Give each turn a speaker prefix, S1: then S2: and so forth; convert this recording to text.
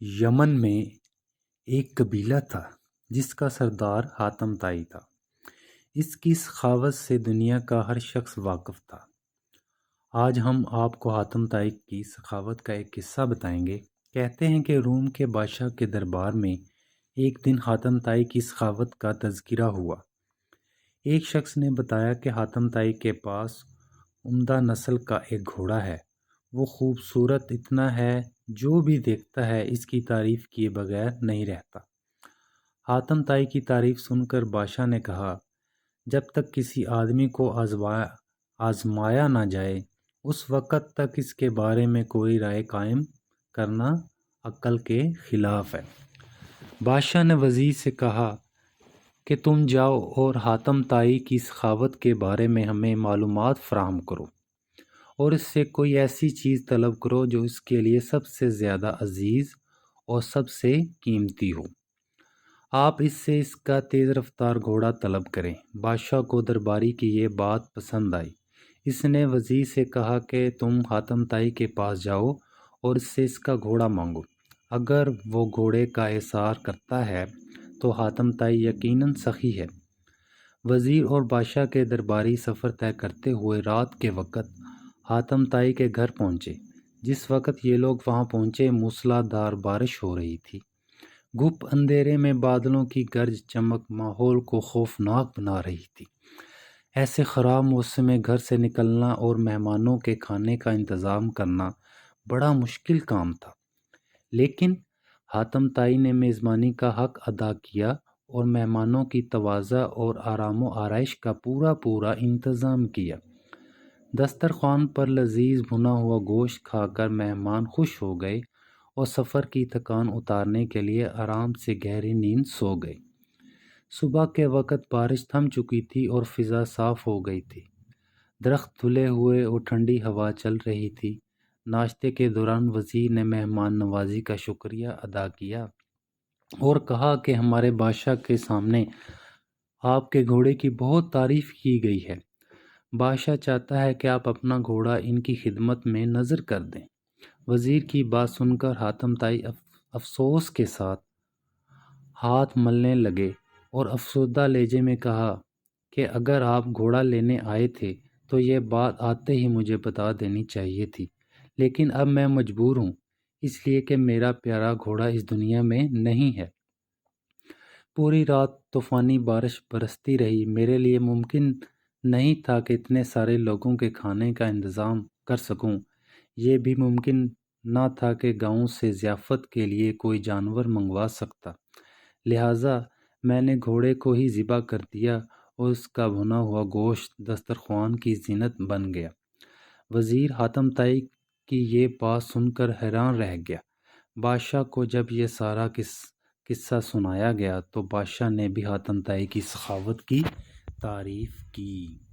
S1: یمن میں ایک قبیلہ تھا جس کا سردار حاتم طائی تھا۔ اس کی سخاوت سے دنیا کا ہر شخص واقف تھا۔ آج ہم آپ کو حاتم طائی کی سخاوت کا ایک قصہ بتائیں گے۔ کہتے ہیں کہ روم کے بادشاہ کے دربار میں ایک دن حاتم طائی کی سخاوت کا تذکرہ ہوا۔ ایک شخص نے بتایا کہ حاتم طائی کے پاس عمدہ نسل کا ایک گھوڑا ہے۔ وہ خوبصورت اتنا ہے جو بھی دیکھتا ہے اس کی تعریف کیے بغیر نہیں رہتا۔ حاتم طائی کی تعریف سن کر بادشاہ نے کہا، جب تک کسی آدمی کو آزمایا نہ جائے اس وقت تک اس کے بارے میں کوئی رائے قائم کرنا عقل کے خلاف ہے۔ بادشاہ نے وزیر سے کہا کہ تم جاؤ اور حاتم طائی کی سخاوت کے بارے میں ہمیں معلومات فراہم کرو اور اس سے کوئی ایسی چیز طلب کرو جو اس کے لیے سب سے زیادہ عزیز اور سب سے قیمتی ہو۔ آپ اس سے اس کا تیز رفتار گھوڑا طلب کریں۔ بادشاہ کو درباری کی یہ بات پسند آئی۔ اس نے وزیر سے کہا کہ تم حاتم طائی کے پاس جاؤ اور اس سے اس کا گھوڑا مانگو۔ اگر وہ گھوڑے کا احسار کرتا ہے تو حاتم طائی یقیناً سخی ہے۔ وزیر اور بادشاہ کے درباری سفر طے کرتے ہوئے رات کے وقت حاتم طائی کے گھر پہنچے۔ جس وقت یہ لوگ وہاں پہنچے موسلا دھار بارش ہو رہی تھی۔ گپ اندھیرے میں بادلوں کی گرج چمک ماحول کو خوفناک بنا رہی تھی۔ ایسے خراب موسم میں گھر سے نکلنا اور مہمانوں کے کھانے کا انتظام کرنا بڑا مشکل کام تھا، لیکن حاتم طائی نے میزبانی کا حق ادا کیا اور مہمانوں کی تواضع اور آرام و آرائش کا پورا انتظام کیا۔ دسترخوان پر لذیذ بھنا ہوا گوشت کھا کر مہمان خوش ہو گئے اور سفر کی تھکان اتارنے کے لیے آرام سے گہری نیند سو گئے۔ صبح کے وقت بارش تھم چکی تھی اور فضا صاف ہو گئی تھی۔ درخت دھلے ہوئے اور ٹھنڈی ہوا چل رہی تھی۔ ناشتے کے دوران وزیر نے مہمان نوازی کا شکریہ ادا کیا اور کہا کہ ہمارے بادشاہ کے سامنے آپ کے گھوڑے کی بہت تعریف کی گئی ہے۔ بادشاہ چاہتا ہے کہ آپ اپنا گھوڑا ان کی خدمت میں نذر کر دیں۔ وزیر کی بات سن کر حاتم طائی افسوس کے ساتھ ہاتھ ملنے لگے اور افسردہ لہجے میں کہا کہ اگر آپ گھوڑا لینے آئے تھے تو یہ بات آتے ہی مجھے بتا دینی چاہیے تھی، لیکن اب میں مجبور ہوں اس لیے کہ میرا پیارا گھوڑا اس دنیا میں نہیں ہے۔ پوری رات طوفانی بارش برستی رہی۔ میرے لیے ممکن نہیں تھا کہ اتنے سارے لوگوں کے کھانے کا انتظام کر سکوں۔ یہ بھی ممکن نہ تھا کہ گاؤں سے ضیافت کے لیے کوئی جانور منگوا سکتا، لہٰذا میں نے گھوڑے کو ہی ذبح کر دیا اور اس کا بھنا ہوا گوشت دسترخوان کی زینت بن گیا۔ وزیر حاتم طائی کی یہ بات سن کر حیران رہ گیا۔ بادشاہ کو جب یہ سارا قصہ سنایا گیا تو بادشاہ نے بھی حاتم طائی کی سخاوت کی تعریف کی۔